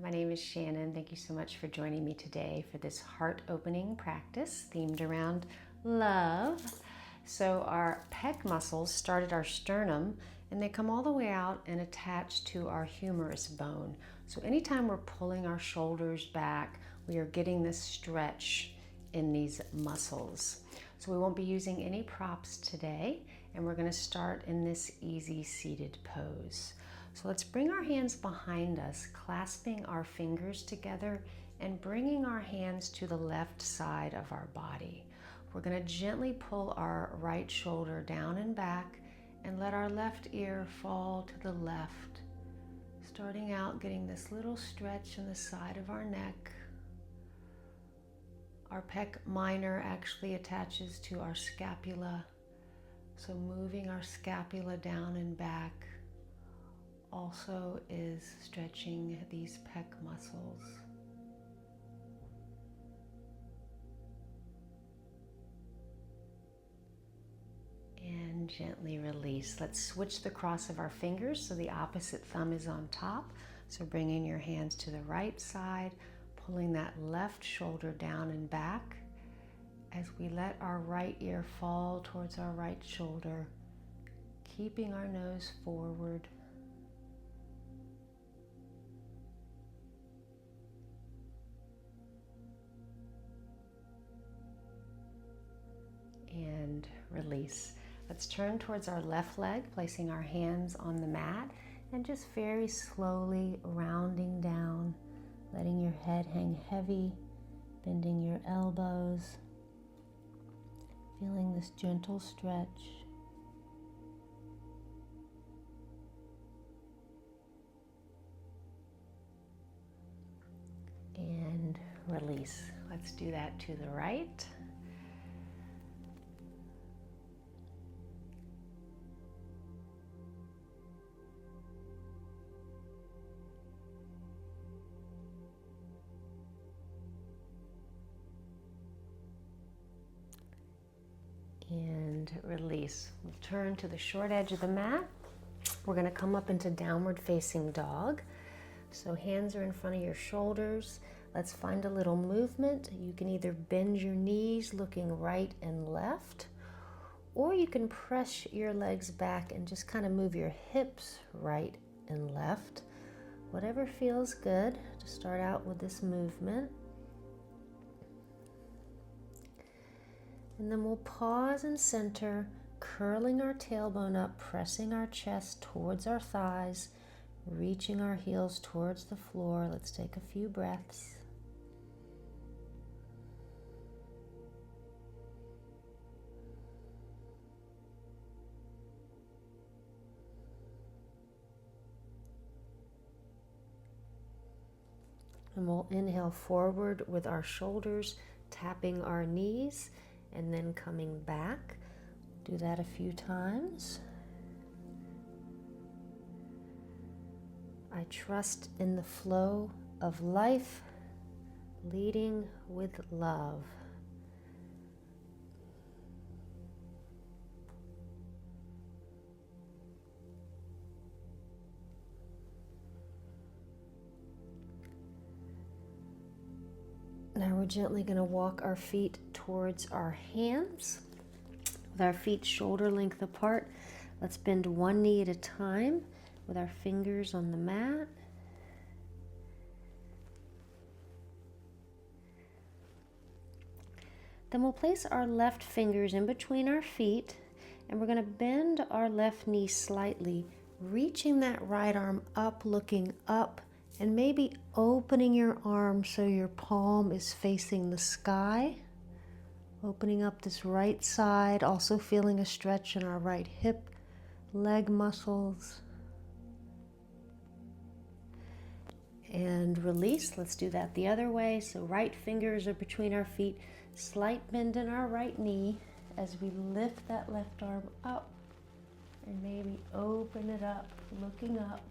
My name is Shannon. Thank you so much for joining me today for this heart-opening practice themed around love. So our pec muscles start at our sternum and they come all the way out and attach to our humerus bone. So anytime we're pulling our shoulders back, we are getting this stretch in these muscles. So we won't be using any props today, and we're going to start in this easy seated pose. So let's bring our hands behind us, clasping our fingers together and bringing our hands to the left side of our body. We're going to gently pull our right shoulder down and back and let our left ear fall to the left. Starting out, getting this little stretch in the side of our neck. Our pec minor actually attaches to our scapula, so moving our scapula down and back also is stretching these pec muscles. And gently release. Let's switch the cross of our fingers so the opposite thumb is on top. So bringing your hands to the right side, pulling that left shoulder down and back as we let our right ear fall towards our right shoulder, keeping our nose forward. And release. Let's turn towards our left leg, placing our hands on the mat and just very slowly rounding down, letting your head hang heavy, bending your elbows, feeling this gentle stretch. And release. Let's do that to the right. And release. We'll turn to the short edge of the mat. We're going to come up into downward facing dog. So hands are in front of your shoulders. Let's find a little movement. You can either bend your knees looking right and left, or you can press your legs back and just kind of move your hips right and left. Whatever feels good to start out with this movement. And then we'll pause and center, curling our tailbone up, pressing our chest towards our thighs, reaching our heels towards the floor. Let's take a few breaths. And we'll inhale forward with our shoulders tapping our knees and then coming back. Do that a few times. I trust in the flow of life, leading with love. Now we're gently going to walk our feet towards our hands with our feet shoulder length apart. Let's bend one knee at a time with our fingers on the mat. Then we'll place our left fingers in between our feet and we're going to bend our left knee slightly, reaching that right arm up, looking up, and maybe opening your arm so your palm is facing the sky. Opening up this right side, also feeling a stretch in our right hip, leg muscles. And release. Let's do that the other way. So right fingers are between our feet, slight bend in our right knee as we lift that left arm up and maybe open it up, looking up.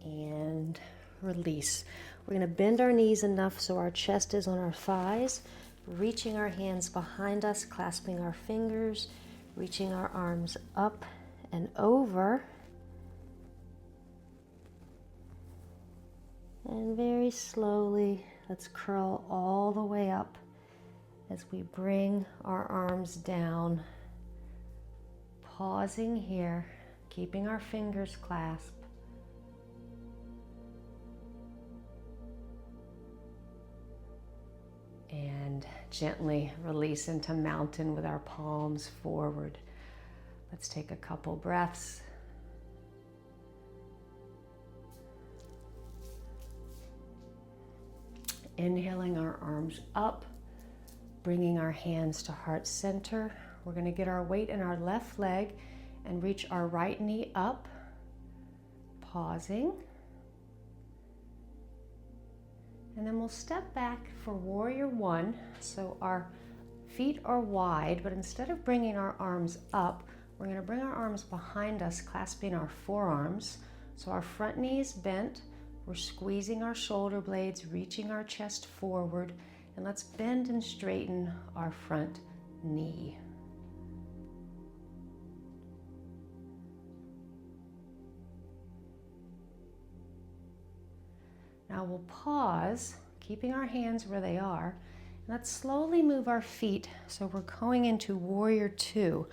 And release. We're going to bend our knees enough so our chest is on our thighs, reaching our hands behind us, clasping our fingers, reaching our arms up and over. And very slowly, let's curl all the way up as we bring our arms down. Pausing here, keeping our fingers clasped. And gently release into mountain with our palms forward. Let's take a couple breaths. Inhaling our arms up, bringing our hands to heart center. We're going to get our weight in our left leg and reach our right knee up. Pausing. And then we'll step back for warrior one. So our feet are wide, but instead of bringing our arms up, we're going to bring our arms behind us, clasping our forearms. So our front knee is bent. We're squeezing our shoulder blades, reaching our chest forward, and let's bend and straighten our front knee. Now we'll pause, keeping our hands where they are. Let's slowly move our feet so we're going into warrior two.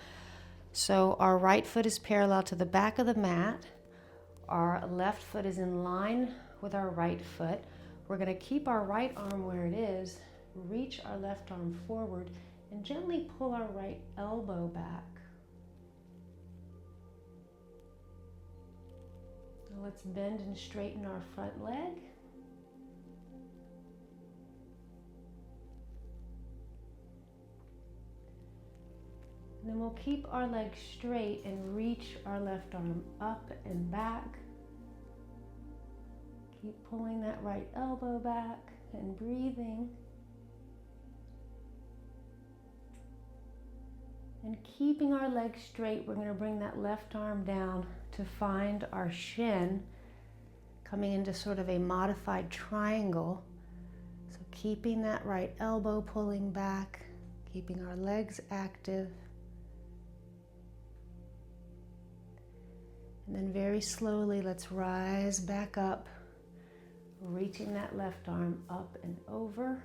So our right foot is parallel to the back of the mat. Our left foot is in line with our right foot. We're going to keep our right arm where it is, reach our left arm forward, and gently pull our right elbow back. Now let's bend and straighten our front leg. And then we'll keep our leg straight and reach our left arm up and back. Keep pulling that right elbow back and breathing. And keeping our leg straight, we're going to bring that left arm down to find our shin, coming into sort of a modified triangle. So keeping that right elbow pulling back, keeping our legs active. And then very slowly, let's rise back up, reaching that left arm up and over.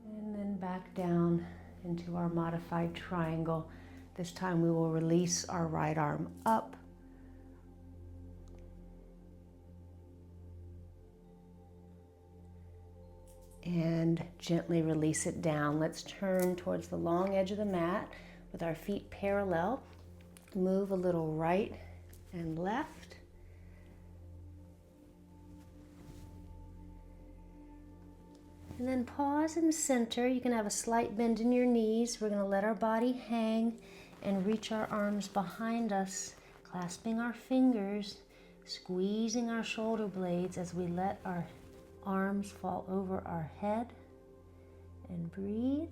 And then back down into our modified triangle. This time we will release our right arm up. And gently release it down. Let's turn towards the long edge of the mat with our feet parallel. Move a little right and left. And then pause and center. You can have a slight bend in your knees. We're going to let our body hang and reach our arms behind us, clasping our fingers, squeezing our shoulder blades as we let our arms fall over our head, and breathe.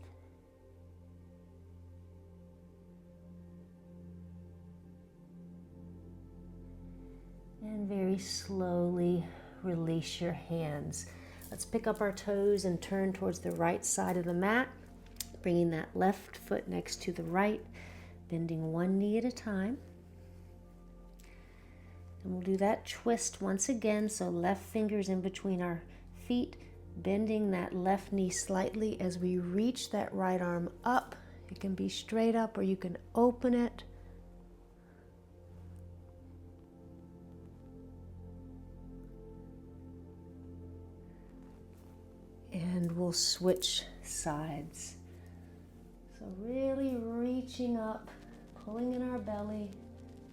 And very slowly release your hands. Let's pick up our toes and turn towards the right side of the mat, bringing that left foot next to the right, bending one knee at a time. And we'll do that twist once again, so left fingers in between our feet, bending that left knee slightly as we reach that right arm up. It can be straight up or you can open it. And we'll switch sides. So really reaching up, pulling in our belly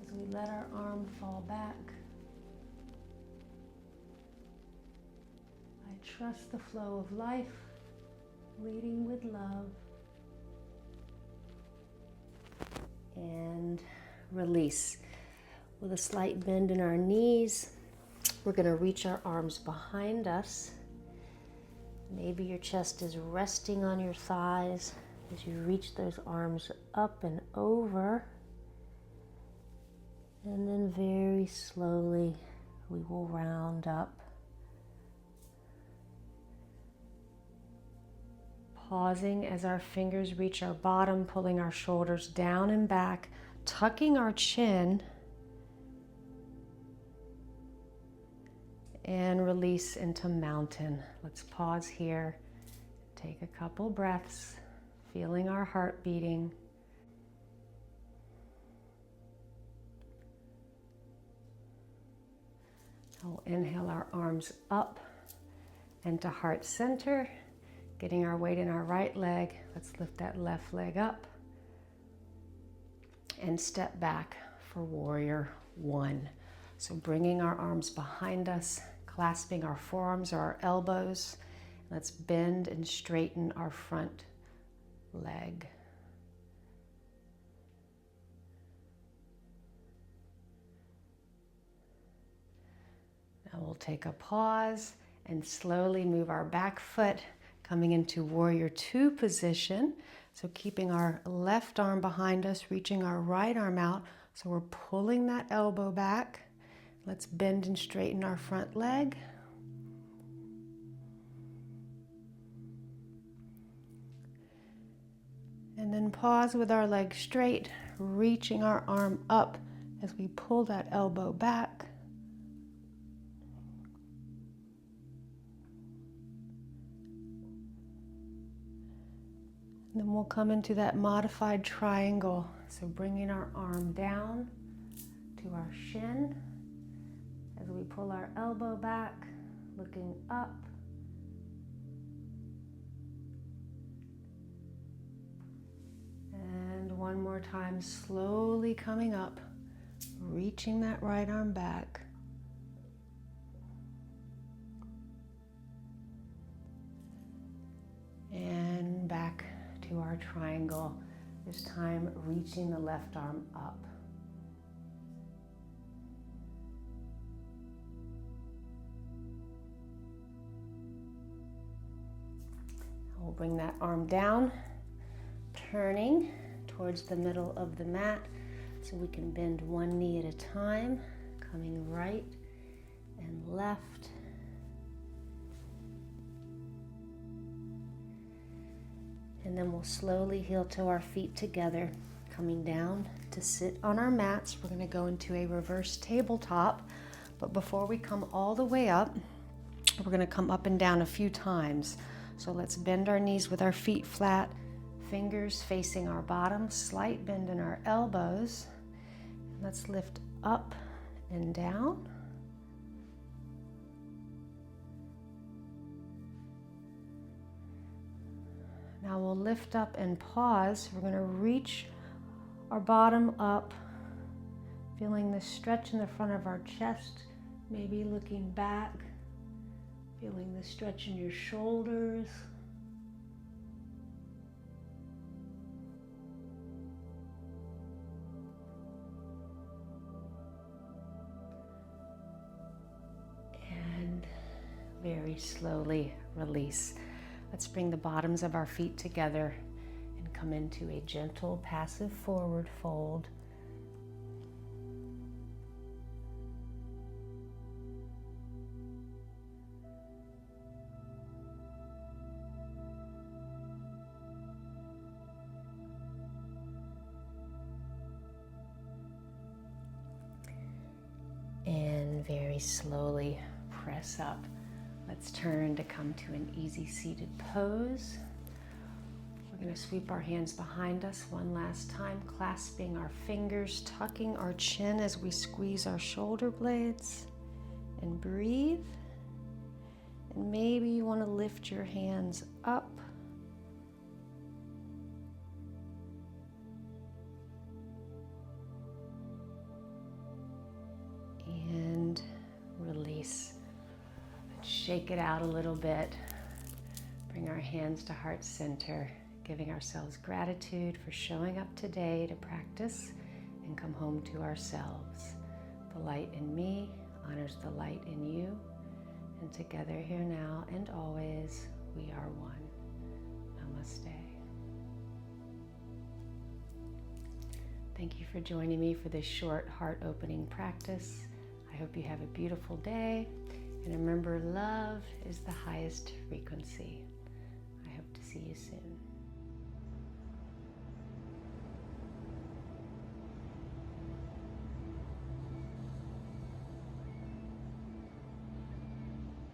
as we let our arm fall back. Trust the flow of life, leading with love. And release. With a slight bend in our knees, we're going to reach our arms behind us. Maybe your chest is resting on your thighs as you reach those arms up and over. And then very slowly we will round up. Pausing as our fingers reach our bottom, pulling our shoulders down and back, tucking our chin, and release into mountain. Let's pause here, take a couple breaths, feeling our heart beating. We'll inhale our arms up and to heart center. Getting our weight in our right leg. Let's lift that left leg up and step back for warrior one. So bringing our arms behind us, clasping our forearms or our elbows. Let's bend and straighten our front leg. Now we'll take a pause and slowly move our back foot, coming into warrior two position. So keeping our left arm behind us, reaching our right arm out. So we're pulling that elbow back. Let's bend and straighten our front leg. And then pause with our leg straight, reaching our arm up as we pull that elbow back. Then we'll come into that modified triangle. So bringing our arm down to our shin as we pull our elbow back, looking up. And one more time, slowly coming up, reaching that right arm back. And back to our triangle, this time reaching the left arm up. We'll bring that arm down, turning towards the middle of the mat so we can bend one knee at a time, coming right and left. And then we'll slowly heel toe our feet together, coming down to sit on our mats. We're going to go into a reverse tabletop. But before we come all the way up, we're going to come up and down a few times. So let's bend our knees with our feet flat, fingers facing our bottom, slight bend in our elbows. Let's lift up and down. Now we'll lift up and pause. We're going to reach our bottom up, feeling the stretch in the front of our chest, maybe looking back, feeling the stretch in your shoulders. And very slowly release. Let's bring the bottoms of our feet together and come into a gentle passive forward fold. And very slowly press up. Let's turn to come to an easy seated pose. We're going to sweep our hands behind us one last time, clasping our fingers, tucking our chin as we squeeze our shoulder blades, and breathe. And maybe you want to lift your hands up. And release. Shake it out a little bit. Bring our hands to heart center, giving ourselves gratitude for showing up today to practice and come home to ourselves. The light in me honors the light in you, and together here now and always, we are one. Namaste. Thank you for joining me for this short heart opening practice. I hope you have a beautiful day. And remember, love is the highest frequency. I hope to see you soon.